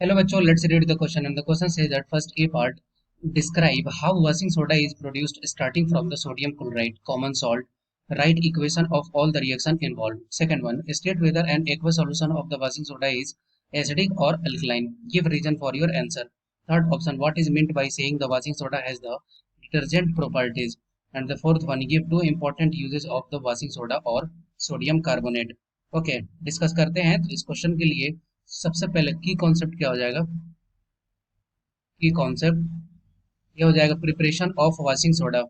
Hello bachcho, let's read the question. And the question says that first A part, describe how washing soda is produced starting from the sodium chloride, common salt. Write equation of all the reaction involved. Second one, state whether an aqueous solution of the washing soda is acidic or alkaline. Give reason for your answer. Third option, what is meant by saying the washing soda has the detergent properties. And the fourth one, give two important uses of the washing soda or sodium carbonate. Okay discuss करते हैं। तो इस question के लिए सबसे पहले की concept क्या हो जाएगा? की कॉन्सेप्ट ये हो जाएगा preparation of washing soda.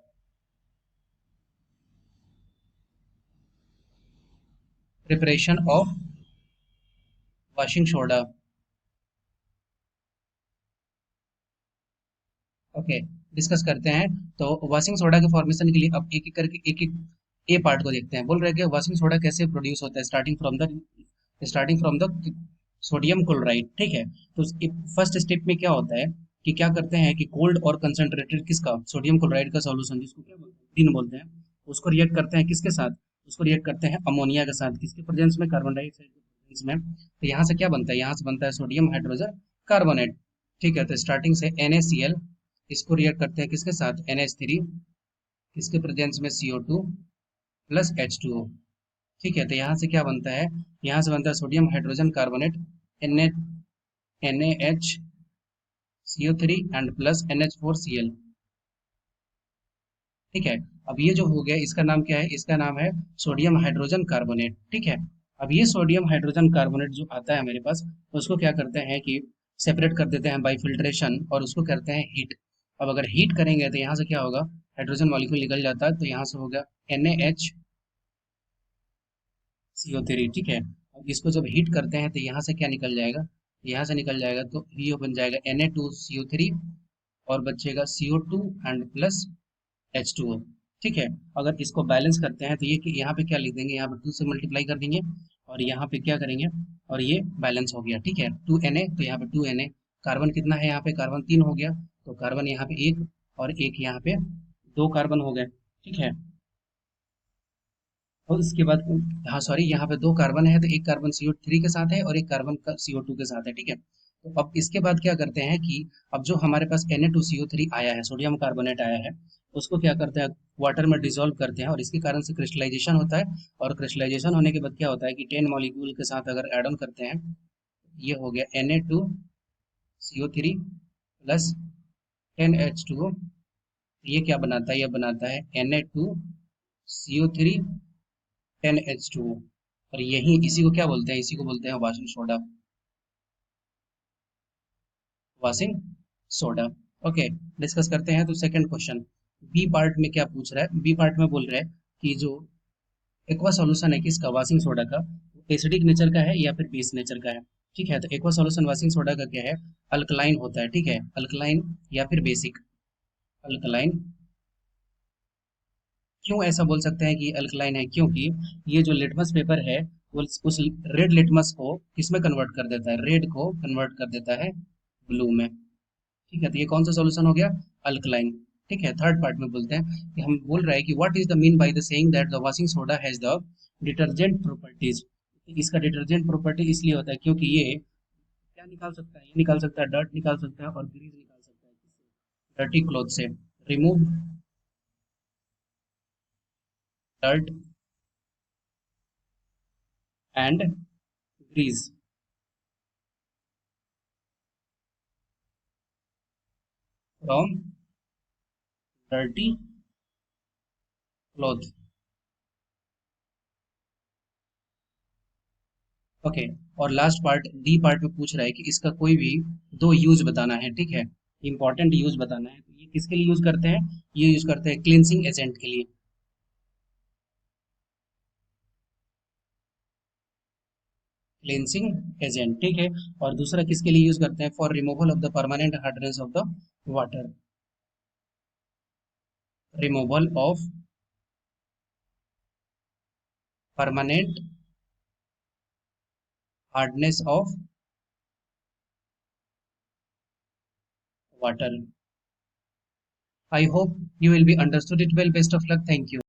Preparation of washing soda. Okay discuss करते हैं। तो वॉशिंग सोडा के फॉर्मेशन के लिए अब एक एक करके एक एक ए पार्ट को देखते हैं। बोल रहे हैं कि वॉशिंग सोडा कैसे प्रोड्यूस होता है starting from the sodium chloride. ठीक है, तो फर्स्ट स्टेप में क्या होता है कि क्या करते हैं कि कोल्ड और कंसंट्रेटेड किसका सोडियम क्लोराइड का सॉल्यूशन जिसको क्या बोलते हैं टिन बोलते हैं, उसको रिएक्ट करते हैं किसके साथ? उसको रिएक्ट करते हैं अमोनिया के साथ, किसके प्रेजेंस में? कार्बन डाइऑक्साइड के प्रेजेंस में। तो यहाँ से क्या बनता है? यहाँ से बनता है सोडियम हाइड्रोजन कार्बोनेट। ठीक है, तो स्टार्टिंग से NaCl इसको रिएक्ट करते हैं किसके साथ? NH3 किसके प्रेजेंस में? CO2 plus H2O। ठीक है, तो यहाँ से क्या बनता है? यहाँ से बनता है sodium hydrogen carbonate NaH CO3 and plus NH4Cl। ठीक है, अब ये जो हो गया इसका नाम क्या है? इसका नाम है सोडियम हाइड्रोजन कार्बोनेट। ठीक है, अब ये सोडियम हाइड्रोजन कार्बोनेट जो आता है मेरे पास, उसको क्या करते हैं कि सेपरेट कर देते हैं बाय फिल्ट्रेशन और उसको करते हैं हीट। अब अगर हीट करेंगे तो यहाँ से क्या होगा? हाइड्रोजन मॉलिक्यूल निकल जाता है, तो यहाँ से हो गया NaHCO3। ठीक है, अब इसको जब हीट करते हैं तो यहाँ से क्या निकल जाएगा? यहाँ से निकल जाएगा तो ये बन जाएगा Na2CO3 और बचेगा CO2 एंड प्लस H2O। ठीक है, अगर इसको बैलेंस करते हैं तो ये कि यहाँ पे क्या लिख देंगे? यहाँ पे 2 से मल्टीप्लाई कर देंगे और यहाँ पे क्या करेंगे? और ये बैलेंस हो गया। ठीक है, 2Na तो यहाँ पे 2Na। कार्बन कितना है? यहाँ पे कार्बन 3 हो गया, तो कार्बन यहाँ पे एक और एक यहाँ पे 2 कार्बन हो गए। ठीक है, और उसके बाद हाँ सॉरी, यहाँ पे 2 कार्बन है तो एक कार्बन CO3 के साथ है और एक कार्बन का CO2 के साथ है। ठीक है, तो अब इसके बाद क्या करते हैं कि अब जो हमारे पास Na2CO3 आया है, सोडियम कार्बोनेट आया है, उसको क्या करते हैं? वाटर में डिसॉल्व करते हैं और इसके कारण से क्रिस्टलाइजेशन होता है। और क्रिस्टलाइजेशन होने के बाद क्या होता है कि 10 मॉलिक्यूल के साथ अगर एड ऑन करते हैं, ये हो गया Na2CO3 प्लस 10H2O। ये क्या बनाता है? ये बनाता है Na2CO3 10H2O। और यही इसी को क्या बोलते हैं? इसी को बोलते हैं washing soda. Washing soda. Okay discuss करते हैं। तो सेकंड क्वेश्चन बी पार्ट में क्या पूछ रहा है? बी पार्ट में बोल रहा है कि जो एक्वा सॉल्यूशन है किसका? वॉशिंग सोडा का, एसिडिक नेचर का है या फिर बेस नेचर का है? ठीक है, तो एक्वा सॉल्यूशन वॉशिंग सोडा का क्या है? अल्कलाइन होता है। ठीक है, अल्कलाइन या फिर बेसिक। अल्कलाइन। क्यों ऐसा बोल सकते हैं कि अल्कलाइन है? क्योंकि ये जो लिटमस पेपर है वो उस रेड लिटमस को किसमें कन्वर्ट कर देता है? रेड को कन्वर्ट कर देता है ब्लू में। ठीक है, तो ये कौन सा सॉल्यूशन हो गया? अल्कलाइन। ठीक है, थर्ड पार्ट में बोलते हैं कि हम बोल रहे हैं कि what is the mean by the saying that the washing soda has the detergent properties. इसका डिटर्जेंट प्रॉपर्टी इसलिए होता है क्योंकि ये क्या निकाल सकता है? ये निकाल सकता है डर्ट निकाल सकता है और ग्रीस निकाल सकता है। किससे? डर्टी क्लॉथ से। Remove dirt and grease from dirty cloth. Okay, और लास्ट पार्ट डी पार्ट में पूछ रहा है कि इसका कोई भी 2 यूज बताना है। ठीक है, इंपॉर्टेंट यूज बताना है। तो ये किसके लिए यूज करते हैं? ये यूज करते हैं क्लींसिंग एजेंट के लिए। Cleansing agent. ठीक है, और दूसरा किसके लिए यूज करते हैं? For removal of the permanent hardness of the water. Removal of permanent hardness of water. I hope you will be understood it well. Best of luck. Thank you.